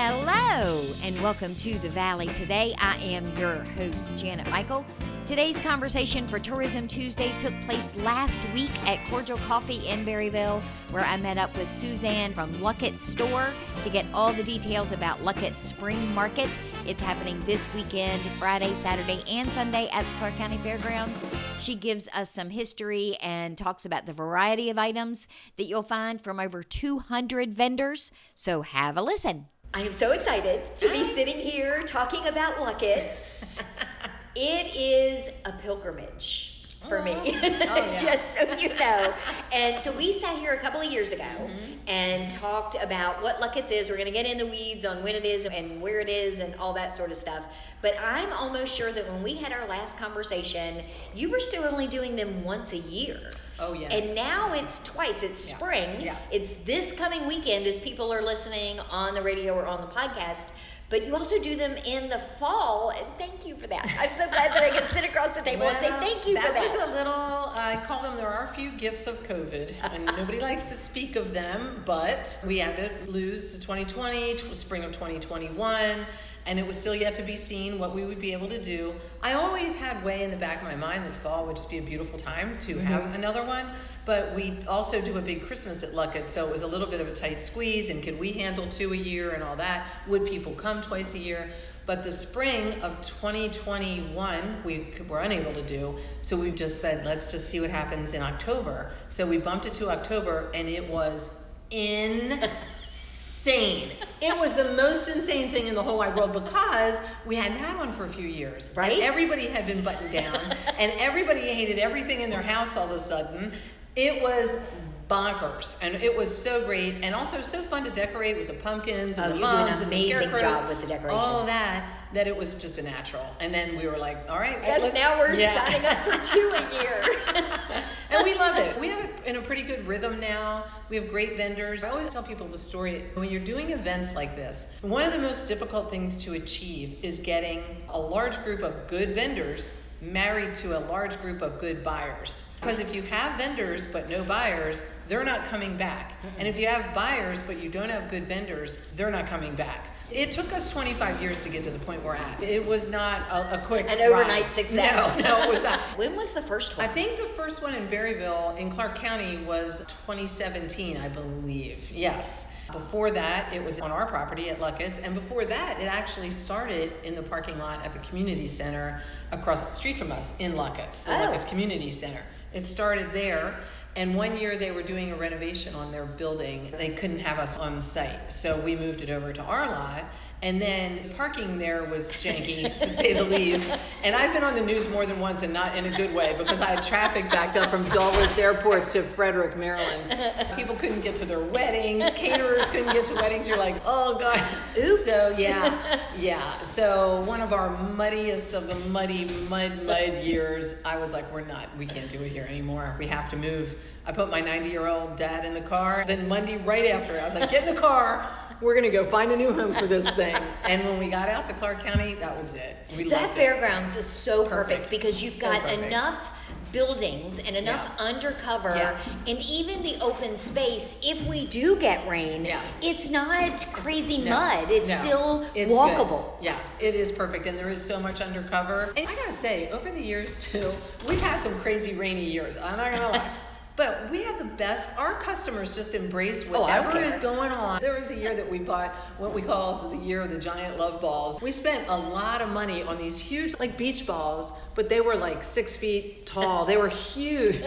Hello, and welcome to the Valley Today. I am your host, Janet Michael. Today's conversation for Tourism Tuesday took place last week at Cordial Coffee in Berryville, where I met up with Suzanne from Lucketts Store to get all the details about Lucketts Spring Market. It's happening this weekend, Friday, Saturday, and Sunday at the Clarke County Fairgrounds. She gives us some history and talks about the variety of items that you'll find from over 200 vendors. So have a listen. I am so excited to be sitting here talking about Lucketts. It is a pilgrimage for me, just so you know. And so we sat here a couple of years ago and talked about what Lucketts is. We're going to get in the weeds on when it is and where it is and all that sort of stuff. But I'm almost sure that when we had our last conversation, you were still only doing them once a year. Oh, yeah. And now it's twice. It's spring. Yeah. It's this coming weekend as people are listening on the radio or on the podcast. But you also do them in the fall, and thank you for that. I'm so glad that I can sit across the table and say thank you for that. That was a little, I call them, there are a few gifts of COVID, and nobody likes to speak of them, but we had to lose the 2020, spring of 2021, and it was still yet to be seen what we would be able to do. I always had way in the back of my mind that fall would just be a beautiful time to have another one. But we also do a big Christmas at Lucketts, so it was a little bit of a tight squeeze, and could we handle 2 a year and all that? Would people come twice a year? But the spring of 2021, we were unable to do, so we just said, let's just see what happens in October. So we bumped it to October, and it was insane. It was the most insane thing in the whole wide world because we hadn't had one for a few years. Right. And everybody had been buttoned down, and everybody hated everything in their house all of a sudden. It was bonkers, and it was so great, and also so fun to decorate with the pumpkins and the mums and the scarecrows. You're doing an amazing job with the decorations. All that it was just a natural. And then we were like, all right. Yes, now we're signing up for 2 a year. And we love it. We have it in a pretty good rhythm now. We have great vendors. I always tell people the story. When you're doing events like this, one of the most difficult things to achieve is getting a large group of good vendors married to a large group of good buyers. Because if you have vendors but no buyers, they're not coming back. And if you have buyers but you don't have good vendors, they're not coming back. It took us 25 years to get to the point we're at. It was not a quick An overnight success. No, it was not. When was the first one? I think the first one in Berryville in Clarke County was 2017, I believe. Yes. Before that, it was on our property at Lucketts, and before that, it actually started in the parking lot at the community center across the street from us in Lucketts, the Lucketts Community Center. It started there, and one year they were doing a renovation on their building. They couldn't have us on site, so we moved it over to our lot. And then parking there was janky, to say the least. And I've been on the news more than once, and not in a good way, because I had traffic backed up from Dulles Airport to Frederick, Maryland. People couldn't get to their weddings. Caterers couldn't get to weddings. You're like, oh, God. Oops. So, yeah. So one of our muddiest of the mud years, I was like, we can't do it here anymore. We have to move. I put my 90-year-old dad in the car. Then Monday, right after, I was like, get in the car. We're going to go find a new home for this thing. And when we got out to Clarke County, that was it. That fairgrounds is so perfect because you've got enough buildings and enough undercover and even the open space. If we do get rain, it's not crazy mud. It's still walkable. Good. Yeah, it is perfect. And there is so much undercover. And I got to say, over the years too, we've had some crazy rainy years. I'm not going to lie. But we have the best. Our customers just embrace whatever is going on. There was a year that we bought what we call the year of the giant love balls. We spent a lot of money on these huge, like beach balls, but they were like 6 feet tall. They were huge.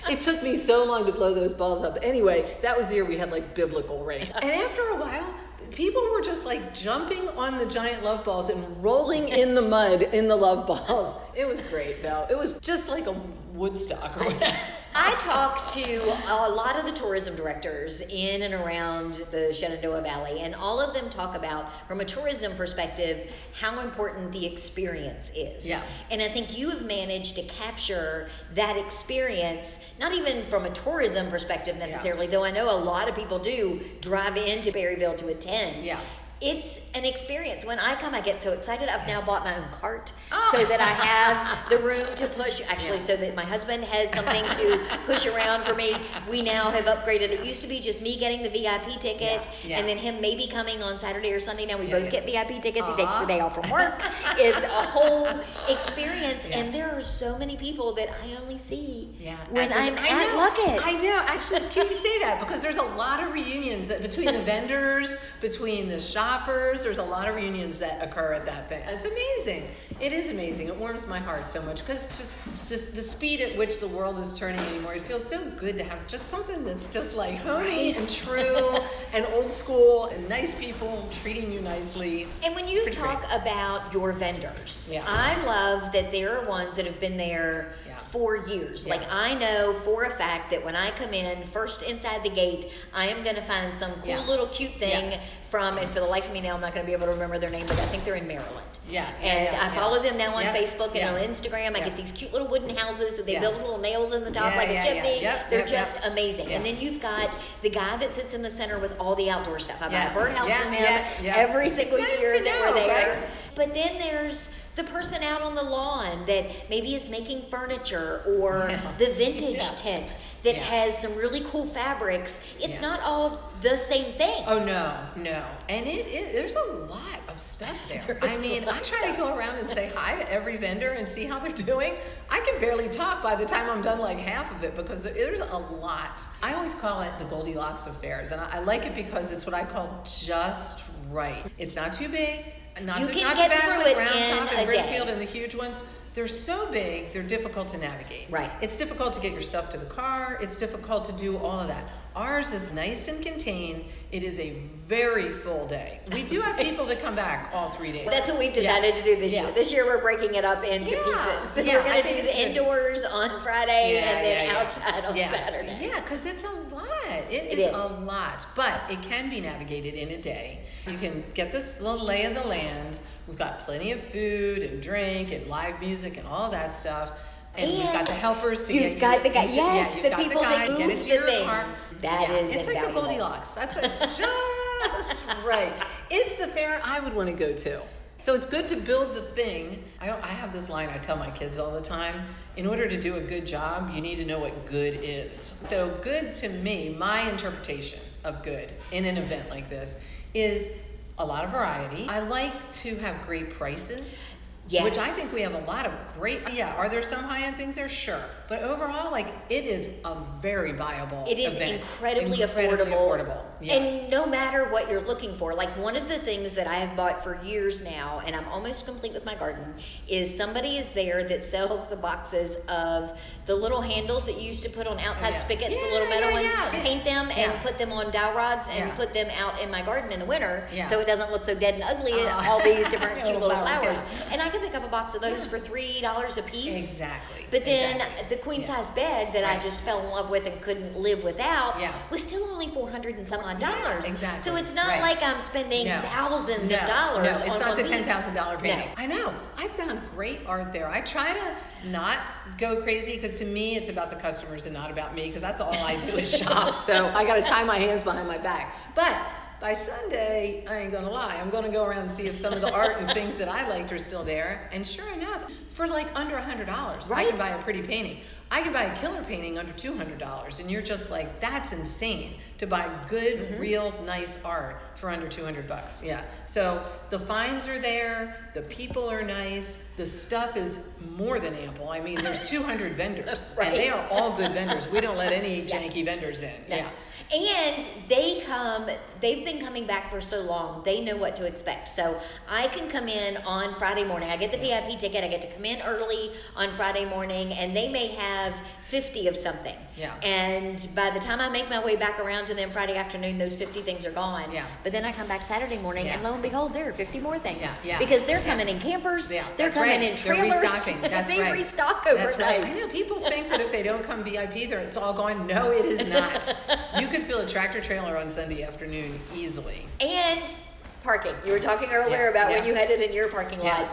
It took me so long to blow those balls up. Anyway, that was the year we had like biblical rain. And after a while, people were just like jumping on the giant love balls and rolling in the mud in the love balls. It was great though. It was just like a Woodstock or whatever. I talked to a lot of the tourism directors in and around the Shenandoah Valley, and all of them talk about, from a tourism perspective, how important the experience is. Yeah. And I think you have managed to capture that experience, not even from a tourism perspective necessarily, though I know a lot of people do drive into Berryville to attend. Yeah. It's an experience. When I come, I get so excited. I've now bought my own cart so that I have the room to push, so that my husband has something to push around for me. We now have upgraded. It used to be just me getting the VIP ticket and then him maybe coming on Saturday or Sunday. Now we both get VIP tickets. He takes the day off from work. It's a whole experience, and there are so many people that I only see when I'm at Lucketts. I know. Actually, it's cute you say that, because there's a lot of reunions that between the vendors, between the shoppers, there's a lot of reunions that occur at that thing. It's amazing. It is amazing. It warms my heart so much, because just the speed at which the world is turning anymore, it feels so good to have just something that's just like homey and true and old school and nice people treating you nicely. And when you talk about your vendors, I love that there are ones that have been there for years. Like, I know for a fact that when I come in, first inside the gate, I am going to find some cool little cute thing from, and for the life of me now, I'm not going to be able to remember their name, but I think they're in Maryland. I follow them now on Facebook and on Instagram. I get these cute little wooden houses that they build with little nails in the top like a chimney. They're just amazing. And then you've got the guy that sits in the center with all the outdoor stuff. I buy a birdhouse from him every single year that we're there. Right? But then there's the person out on the lawn that maybe is making furniture, or the vintage tent that has some really cool fabrics. It's not all the same thing. Oh, no. And there's a lot of stuff there. I mean, I try to go around and say hi to every vendor and see how they're doing. I can barely talk by the time I'm done like half of it, because there's a lot. I always call it the Goldilocks of fairs, and I like it because it's what I call just right. It's not too big. You can get through it in a day. And the huge ones, they're so big, they're difficult to navigate. Right. It's difficult to get your stuff to the car. It's difficult to do all of that. Ours is nice and contained. It is a very full day. We do have people that come back all 3 days. That's what we've decided to do this year. This year we're breaking it up into pieces. So we're going to do the indoors on Friday and then outside on Saturday. Yeah, because it's a lot. It is a lot. But it can be navigated in a day. You can get this little lay of the land. We've got plenty of food and drink and live music and all that stuff. And we've got the helpers to get you. The people that move the things. Car. That is it's like the Goldilocks. That's what it's just right. It's the fair I would want to go to. So it's good to build the thing. I have this line I tell my kids all the time. In order to do a good job, you need to know what good is. So good to me, my interpretation of good in an event like this is a lot of variety. I like to have great prices. Yes. Which I think we have a lot of great, are there some high-end things there? Sure. But overall, like, it is a very viable It is event. incredibly affordable. Yes. And no matter what you're looking for, like, one of the things that I have bought for years now, and I'm almost complete with my garden, is somebody is there that sells the boxes of the little handles that you used to put on outside spigots, the little metal ones, paint them and put them on dowel rods and put them out in my garden in the winter so it doesn't look so dead and ugly, all these different cute little flowers. And I can pick up a box of those for $3 a piece. Exactly. But then the queen size bed that I just fell in love with and couldn't live without was still only $400 and some odd dollars. Exactly. So it's not like I'm spending thousands of dollars. No, it's not the $10,000 painting. No. I know. I found great art there. I try to not go crazy, because to me it's about the customers and not about me, because that's all I do is shop. So I got to tie my hands behind my back. But by Sunday, I ain't gonna lie, I'm gonna go around and see if some of the art and things that I liked are still there. And sure enough, for like under $100, I can buy a pretty painting. I can buy a killer painting under $200, and you're just like, that's insane to buy good, real, nice art for under $200. Yeah. So the finds are there, the people are nice, the stuff is more than ample. I mean, there's 200 vendors, and they are all good vendors. We don't let any janky vendors in. No. Yeah. And they've been coming back for so long, they know what to expect. So I can come in on Friday morning. I get the VIP ticket. I get to come in early on Friday morning, and they may have 50 of something. Yeah. And by the time I make my way back around to them Friday afternoon, those 50 things are gone. Yeah. But then I come back Saturday morning, and lo and behold, there are 50 more things. Yeah. Because they're coming in campers. Yeah. They're coming in trailers. They're restocking. That's they restock overnight. That's right. I know people think that if they don't come VIP, it's all gone. No, it is not. You could fill a tractor trailer on Sunday afternoon easily. And parking. You were talking earlier about when you had it in your parking lot.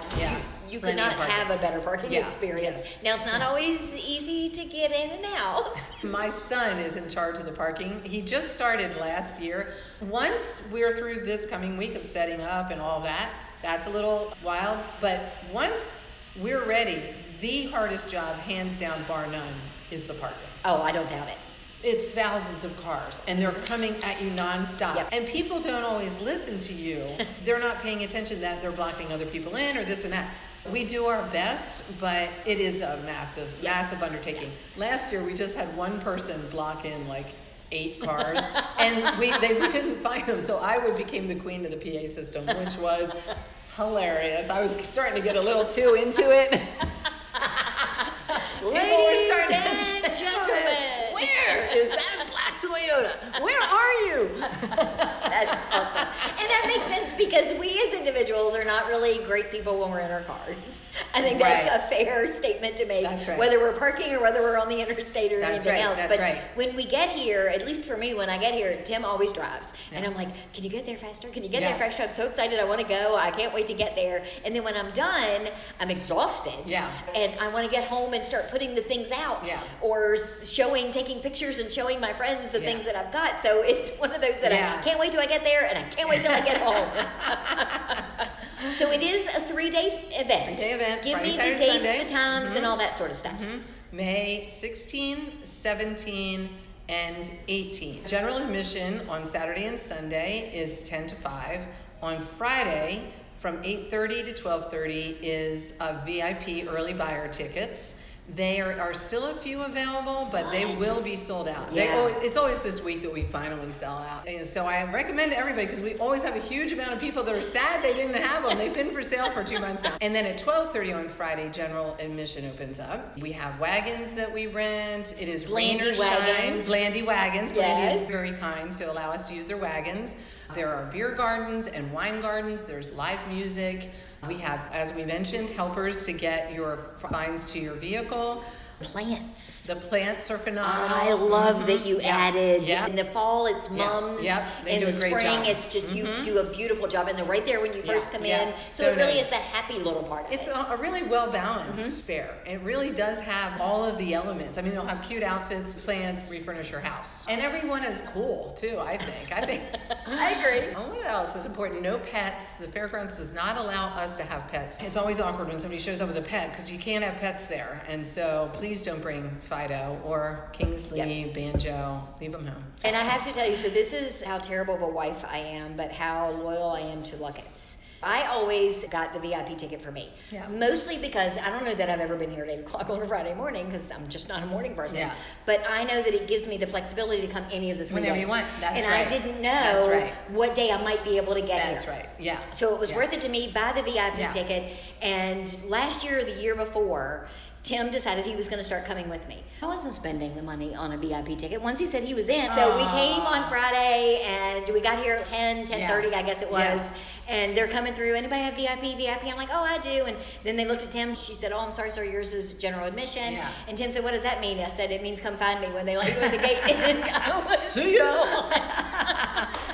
You could not have a better parking experience. Now, it's not always easy to get in and out. lot. My son is in charge of the parking. He just started last year. Once we're through this coming week of setting up and all that, that's a little wild. But once we're ready, the hardest job, hands down, bar none, is the parking. Oh, I don't doubt it. It's thousands of cars and they're coming at you nonstop. Yep. And people don't always listen to you. They're not paying attention that they're blocking other people in or this and that. We do our best, but it is a massive undertaking. Last year we just had one person block in like 8 cars and we couldn't find them. So I became the queen of the PA system, which was hilarious. I was starting to get a little too into it. Ladies and gentlemen, where is that black Toyota? Where are you? that's awesome. And that makes sense because we as individuals are not really great people when we're in our cars. I think that's Right. a fair statement to make, That's right. whether we're parking or whether we're on the interstate or That's anything right, else. that's But right. when we get here, at least for me, when I get here, Tim always drives. And I'm like, can you get there faster? Can you get Yeah. there faster? I'm so excited. I want to go. I can't wait to get there. And then when I'm done, I'm exhausted. Yeah. And I want to get home and start putting the things out. Yeah. Or taking pictures and showing my friends the Yeah. things that I've got. So it's one of those that Yeah. I can't wait till I get there and I can't wait till I get home. So it is a 3-day event. 3-day event, Give Friday, me Saturday, the dates, Sunday. the times, and all that sort of stuff. May 16, 17, and 18. General admission on Saturday and Sunday is 10 to 5. On Friday, from 8:30 to 12:30 is VIP early buyer tickets. There are still a few available, but they will be sold out. Yeah. It's always this week that we finally sell out. And so I recommend to everybody, because we always have a huge amount of people that are sad they didn't have them. They've been for sale for 2 months now. And then at 12:30 on Friday, general admission opens up. We have wagons that we rent. It is rain or Blandy shine. wagons. Blandy wagons. Blandy Yes. is very kind to allow us to use their wagons. There are beer gardens and wine gardens. There's live music. We have, as we mentioned, helpers to get your finds to your vehicle. Plants. The plants are phenomenal. I love that you Yeah. added. Yeah. In the fall, it's Yeah. mums. Yep. They In do the a great spring, job. it's just you do a beautiful job. And they're right there when you first come in. So So it really nice. is that happy little part of It's it. a really well-balanced fair. It really does have all of the elements. I mean, they'll have cute outfits, plants, refurnish your house. And everyone is cool, too, I think. I agree. And what else is important? No pets. The fairgrounds does not allow us to have pets. It's always awkward when somebody shows up with a pet because you can't have pets there. And so please don't bring Fido or Kingsley, Banjo. Leave them home. And I have to tell you, so this is how terrible of a wife I am, but how loyal I am to Lucketts. I always got the VIP ticket for me. Yeah. Mostly because I don't know that I've ever been here at 8 o'clock on a Friday morning because I'm just not a morning person. Yeah. But I know that it gives me the flexibility to come any of the 3 Whenever days. you want. That's and right. I didn't That's know right. what day I might be able to get That's here. right. Yeah. So it was Yeah. worth it to me. Buy the VIP Yeah. ticket. And last year or the year before, Tim decided he was going to start coming with me. I wasn't spending the money on a VIP ticket once he said he was in. So we came on Friday and we got here at 10:30, I guess it was. And they're coming through. Anybody have VIP? I'm like, oh, I do. And then they looked at Tim. She said, oh, I'm sorry, sir, yours is general admission. Yeah. And Tim said, what does that mean? I said, it means come find me when they let you in the gate. And I was See ya.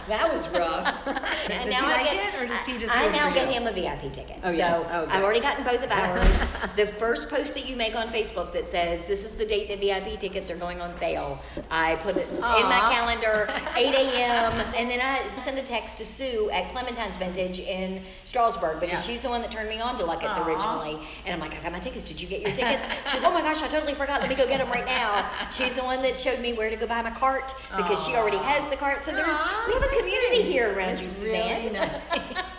That was rough. And Does now he I like get, it, or does he just I do it now for get you? him a VIP ticket. Oh, So yeah. Oh, good. I've already gotten both of ours. The first post that you make on Facebook that says this is the date that VIP tickets are going on sale, I put it in my calendar, 8 a.m. And then I send a text to Sue at Clementine's Vintage in Strasburg because she's the one that turned me on to Lucketts originally. And I'm like, I got my tickets. Did you get your tickets? She's, oh my gosh, I totally forgot. Let me go get them right now. She's the one that showed me where to go buy my cart because she already has the cart. So we have a community here around you, Suzanne. Really nice.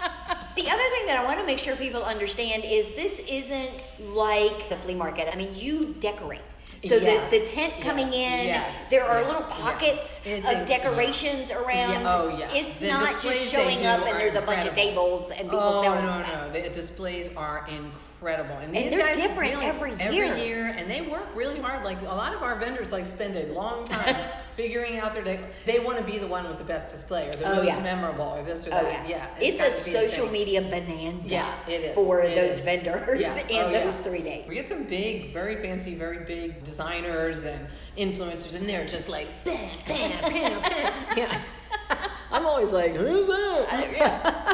The other thing that I want to make sure people understand is this isn't like the flea market. I mean, you decorate. So Yes. the tent coming in, Yes. there are Yeah. little pockets Yes. of decorations around. Yeah. Oh, yeah. It's The not displays just they showing do up and are there's a bunch of incredible. tables and people selling stuff. No. The displays are incredible. And And these they're guys different really, every year. Every year. And they work really hard. Like, a lot of our vendors, like, spend a long time figuring out their decor. They want to be the one with the best display or the most memorable or this or Oh, that. yeah. It's It's a gotta be the social thing. media bonanza Yeah, it is. for It those is. vendors Yeah. in Oh, yeah. those 3 days. We get some big, very fancy, very big designers and influencers in there just like, bam, bam, bam, bam. Yeah. I'm always like, who's that?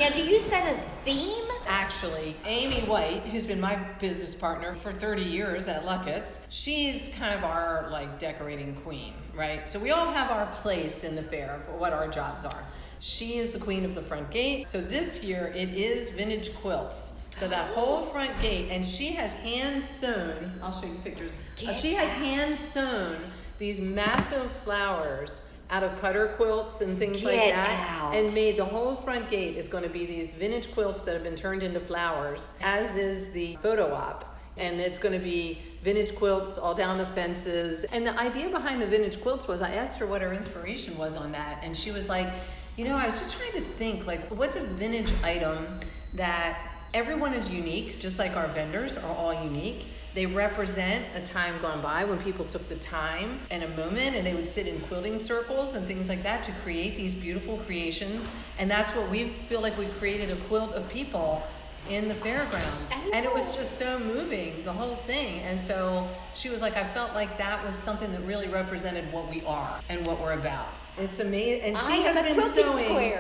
Now, do you set a theme? actually Amy White, who's been my business partner for 30 years at Lucketts. She's kind of our like decorating queen, right? So we all have our place in the fair for what our jobs are. She is the queen of the front gate. So this year it is vintage quilts. So that whole front gate, and she has hand sewn, I'll show you pictures. She has hand sewn these massive flowers out of cutter quilts and things like that, and made the whole front gate is going to be these vintage quilts that have been turned into flowers, as is the photo op. And it's going to be vintage quilts all down the fences. And the idea behind the vintage quilts was, I asked her what her inspiration was on that, and she was like, you know, I was just trying to think, like, what's a vintage item that everyone is unique, just like our vendors are all unique. They represent a time gone by when people took the time and a moment, and they would sit in quilting circles and things like that to create these beautiful creations. And that's what we feel like we've created, a quilt of people in the fairgrounds. And it was just so moving, the whole thing. And so she was like, I felt like that was something that really represented what we are and what we're about. It's amazing, and she has been sewing.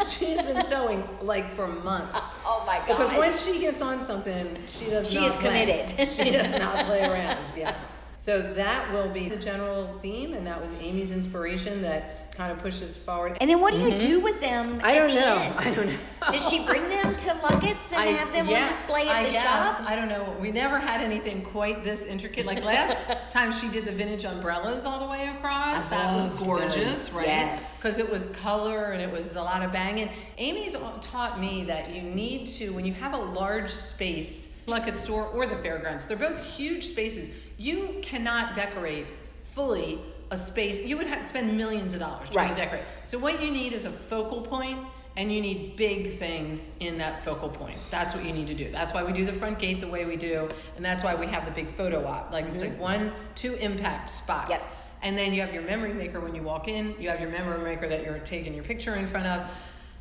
She's been sewing like for months. Oh my God! Because once she gets on something, she does not play. She is committed. She does not play around. Yes. So that will be the general theme, and that was Amy's inspiration that kind of pushes forward. And then what do you do with them I at don't the know. end? I don't know. Did she bring them to Lucketts and have them on display at the shop? I don't know. We never had anything quite this intricate. Like last time she did the vintage umbrellas all the way across. That was gorgeous, right? Yes. Because it was color and it was a lot of banging. Amy's taught me that you need to, when you have a large space, Lucketts store or the fairgrounds, they're both huge spaces. You cannot decorate fully a space. You would have to spend millions of dollars trying to decorate. So what you need is a focal point, and you need big things in that focal point. That's what you need to do. That's why we do the front gate the way we do, and that's why we have the big photo op. Like it's like 1-2 impact spots. Yep. And then you have your memory maker when you walk in. You have your memory maker that you're taking your picture in front of.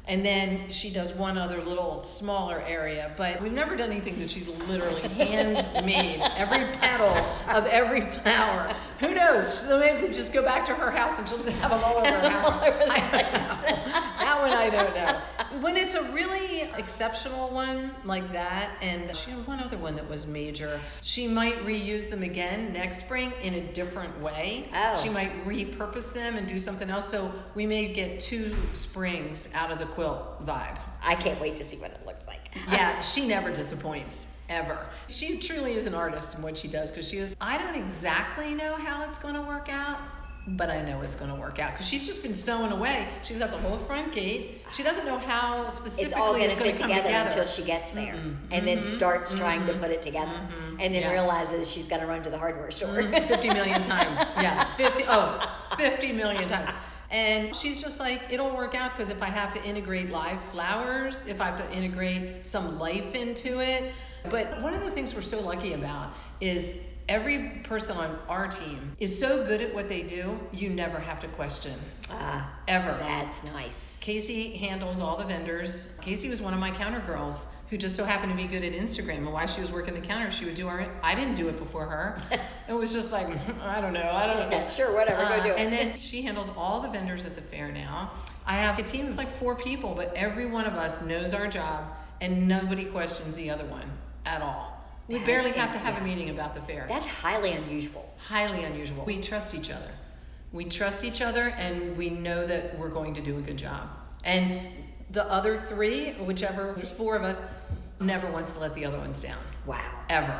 And then she does one other little smaller area, but we've never done anything that she's literally handmade. Every petal of every flower. Who knows? So maybe just go back to her house and she'll just have them all over her house. That one I don't know. When it's a really exceptional one like that, and she had one other one that was major, she might reuse them again next spring in a different way. She might repurpose them and do something else. So we may get 2 springs out of the quilt vibe. I can't wait to see what it looks like. Yeah, she never disappoints, ever. She truly is an artist in what she does, because she is, I don't exactly know how it's going to work out, but I know it's going to work out, because she's just been sewing away. She's got the whole front gate. She doesn't know how specifically it's all going to fit come together until she gets there, and then starts trying to put it together, and then realizes she's got to run to the hardware store 50 million times. Yeah, 50 million times. And she's just like, it'll work out, because if I have to integrate live flowers, if I have to integrate some life into it. But one of the things we're so lucky about is every person on our team is so good at what they do, you never have to question. Ever. That's nice. Casey handles all the vendors. Casey was one of my counter girls who just so happened to be good at Instagram. And while she was working the counter, she would do I didn't do it before her. It was just like, I don't know. Sure, whatever, go do it. And then she handles all the vendors at the fair now. I have a team of like 4 people, but every one of us knows our job, and nobody questions the other one at all. We barely have to have a meeting about the fair. That's highly unusual. Highly unusual. We trust each other. We trust each other, and we know that we're going to do a good job. And the other 3, whichever, there's 4 of us, never wants to let the other ones down. Wow. Ever.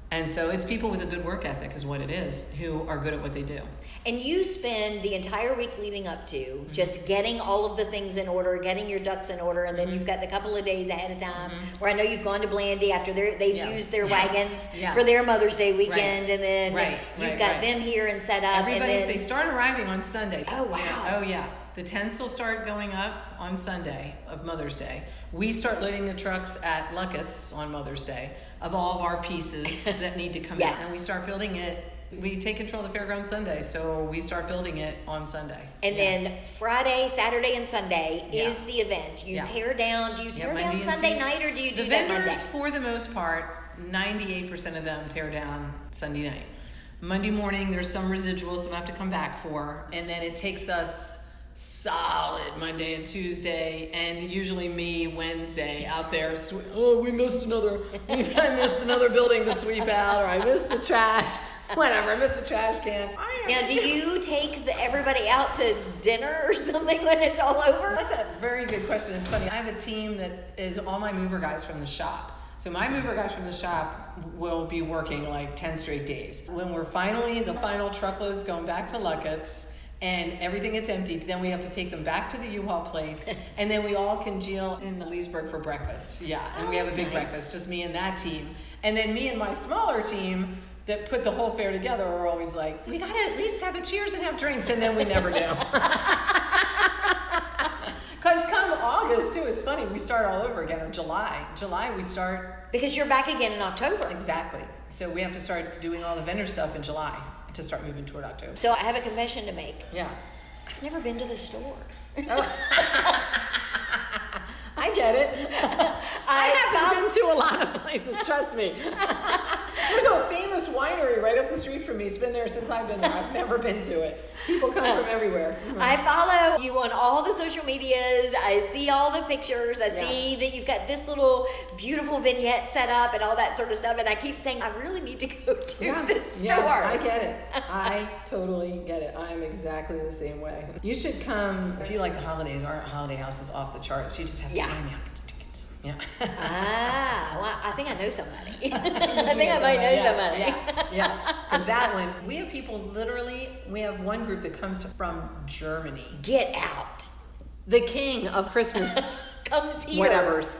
And so it's people with a good work ethic is what it is, who are good at what they do. And you spend the entire week leading up to just getting all of the things in order, getting your ducks in order, and then you've got the couple of days ahead of time where I know you've gone to Blandy after they've used their wagons for their Mother's Day weekend, and then you've got them here and set up. They start arriving on Sunday. Oh, wow. Oh, yeah. The tents will start going up on Sunday of Mother's Day. We start loading the trucks at Lucketts on Mother's Day of all of our pieces that need to come in. And we start building it. We take control of the fairground Sunday, so we start building it on Sunday. And then Friday, Saturday, and Sunday is the event. You tear down. Do you tear down Sunday night, or do you do that Monday? The vendors, for the most part, 98% of them tear down Sunday night. Monday morning, there's some residuals that we have to come back for, and then it takes us solid Monday and Tuesday, and usually me Wednesday out there. Oh, I missed another building to sweep out, or I missed the trash. Whatever, I missed a trash can. Now, do you take everybody out to dinner or something when it's all over? That's a very good question. It's funny. I have a team that is all my mover guys from the shop. So my mover guys from the shop will be working like 10 straight days. When we're the final truckload's going back to Lucketts and everything gets emptied, then we have to take them back to the U-Haul place, and then we all congeal in Leesburg for breakfast. Yeah, and we have a big breakfast, just me and that team. And then me and my smaller team that put the whole fair together are always like, we gotta at least have a cheers and have drinks, and then we never do. Because come August too, it's funny, we start all over again, or July we start. Because you're back again in October. Exactly. So we have to start doing all the vendor stuff in July to start moving toward October. So I have a confession to make. Yeah. I've never been to the store. Oh. I get it. I haven't been to a lot of places, trust me. There's a famous winery right up the street from me. It's been there since I've been there. I've never been to it. People come from everywhere. Mm-hmm. I follow you on all the social medias. I see all the pictures. I see that you've got this little beautiful vignette set up and all that sort of stuff. And I keep saying, I really need to go to this store. Yeah, I get it. I totally get it. I'm exactly the same way. You should come, if you like the holidays. Our holiday house is off the charts. You just have to find me tickets. Yeah. Well, I think I know somebody. I think I might know somebody. Yeah. Because that one, we have people literally, we have one group that comes from Germany. Get out. The king of Christmas. Comes here. Whatever's.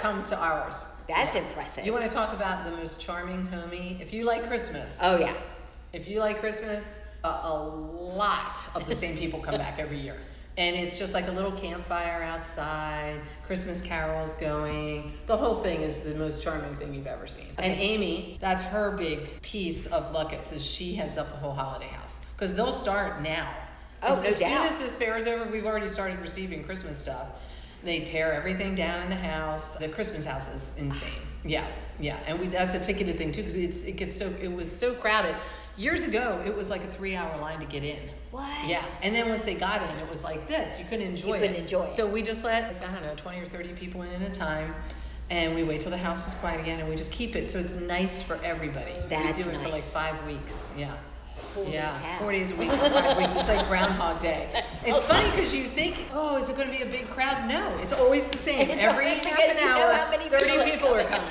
Comes to ours. That's impressive. You want to talk about the most charming homie? If you like Christmas. Oh, yeah. If you like Christmas, a lot of the same people come back every year. And it's just like a little campfire outside, Christmas carols going. The whole thing is the most charming thing you've ever seen. Okay. And Amy, that's her big piece of Lucketts, is she heads up the whole holiday house. Because they'll start now. As soon as this fair is over, we've already started receiving Christmas stuff. They tear everything down in the house. The Christmas house is insane. Yeah. And that's a ticketed thing too, because it was so crowded. Years ago, it was like a 3-hour line to get in. What? Yeah. And then once they got in, it was like this. You couldn't enjoy it. So we just let, 20 or 30 people in at a time. And we wait till the house is quiet again, and we just keep it so it's nice for everybody. That's we do it nice. for like 5 weeks. Yeah. Holy cow. 4 days a week for 5 weeks. It's like Groundhog Day. It's funny because you think, oh, is it going to be a big crowd? No, it's always the same. Every half an hour, 30 people are coming.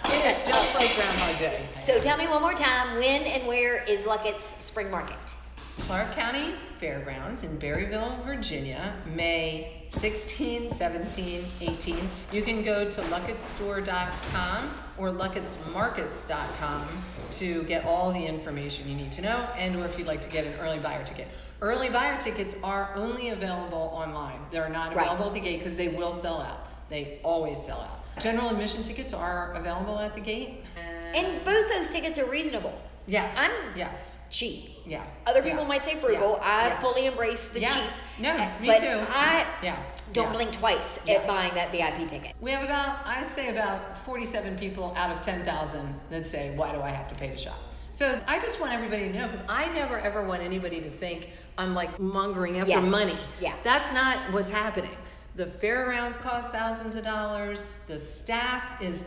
It is just like Groundhog Day. So tell me one more time, when and where is Lucketts Spring Market? Clarke County Fairgrounds in Berryville, Virginia, May 16, 17, 18. You can go to luckettsstore.com or luckettsmarkets.com to get all the information you need to know, and or if you'd like to get an early buyer ticket. Early buyer tickets are only available online. They're not available at the gate because they will sell out. They always sell out. General admission tickets are available at the gate. And both those tickets are reasonable. Yes. Yes. Cheap. Yeah. Other people might say frugal. I fully embrace the cheap. No, me but too. I don't blink twice at buying that VIP ticket. We have about 47 people out of 10,000 that say, why do I have to pay to shop? So I just want everybody to know, because I never ever want anybody to think I'm like mongering after money. Yeah. That's not what's happening. The fairgrounds cost thousands of dollars. The staff is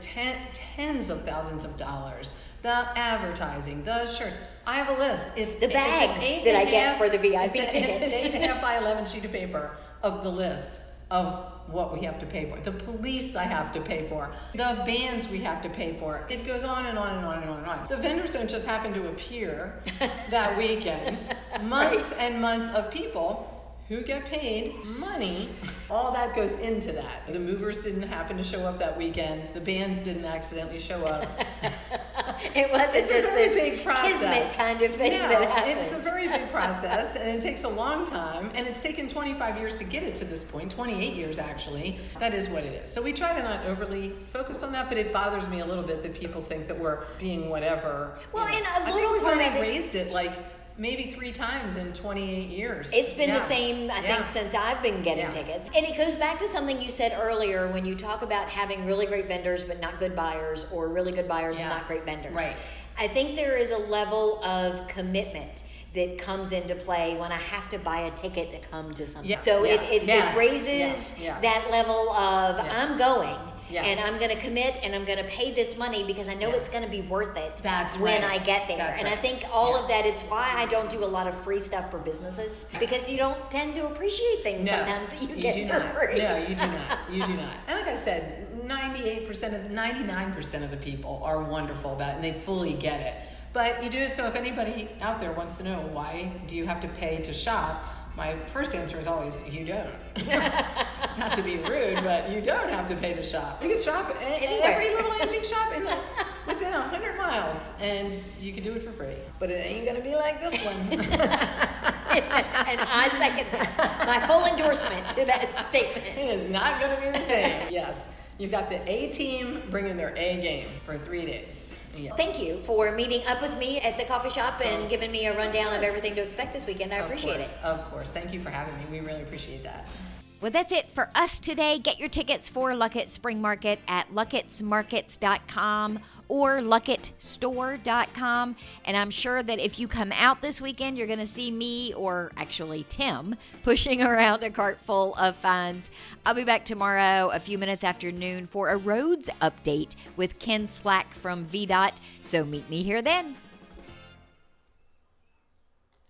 tens of thousands of dollars. The advertising, the shirts. I have a list. It's the bag that I get for the VIP ticket. It's an 8.5 by 11 sheet of paper of the list of what we have to pay for. The police I have to pay for. The bands we have to pay for. It goes on and on and on and on and on. The vendors don't just happen to appear that weekend. Months and months of people who get paid money. All that goes into that. The movers didn't happen to show up that weekend. The bands didn't accidentally show up. It wasn't just this big kismet kind of thing that happened. It's a very big process, and it takes a long time, and it's taken 25 years to get it to this point, 28 years actually. That is what it is. So we try to not overly focus on that, but it bothers me a little bit that people think that we're being whatever. Well, and I think we've only raised it like maybe 3 times in 28 years. It's been the same, I think, since I've been getting tickets. And it goes back to something you said earlier when you talk about having really great vendors but not good buyers, or really good buyers and not great vendors. Right. I think there is a level of commitment that comes into play when I have to buy a ticket to come to something. Yeah. So Yeah. it Yes. raises Yeah. that level of I'm going. Yeah. And I'm going to commit and I'm going to pay this money because I know it's going to be worth it That's when right. I get there. That's and right. I think all of that, it's why I don't do a lot of free stuff for businesses, because you don't tend to appreciate things sometimes that you get do for not. free. No, you do not. You do not. And like I said, 99% of the people are wonderful about it and they fully get it. But you do it so if anybody out there wants to know why do you have to pay to shop, my first answer is always, you don't. Not to be rude, but you don't have to pay to shop. You can shop at every little antique shop within 100 miles, and you can do it for free. But it ain't gonna be like this one. And I second that. My full endorsement to that statement. It is not gonna be the same. Yes. You've got the A team bringing their A game for 3 days. Yeah. Thank you for meeting up with me at the coffee shop and giving me a rundown of everything to expect this weekend. I appreciate it. Of course. Thank you for having me. We really appreciate that. Well, that's it for us today. Get your tickets for Lucketts Spring Market at luckettsmarkets.com or luckettstore.com. And I'm sure that if you come out this weekend, you're going to see me, or actually Tim, pushing around a cart full of finds. I'll be back tomorrow a few minutes after noon for a roads update with Ken Slack from VDOT. So meet me here then.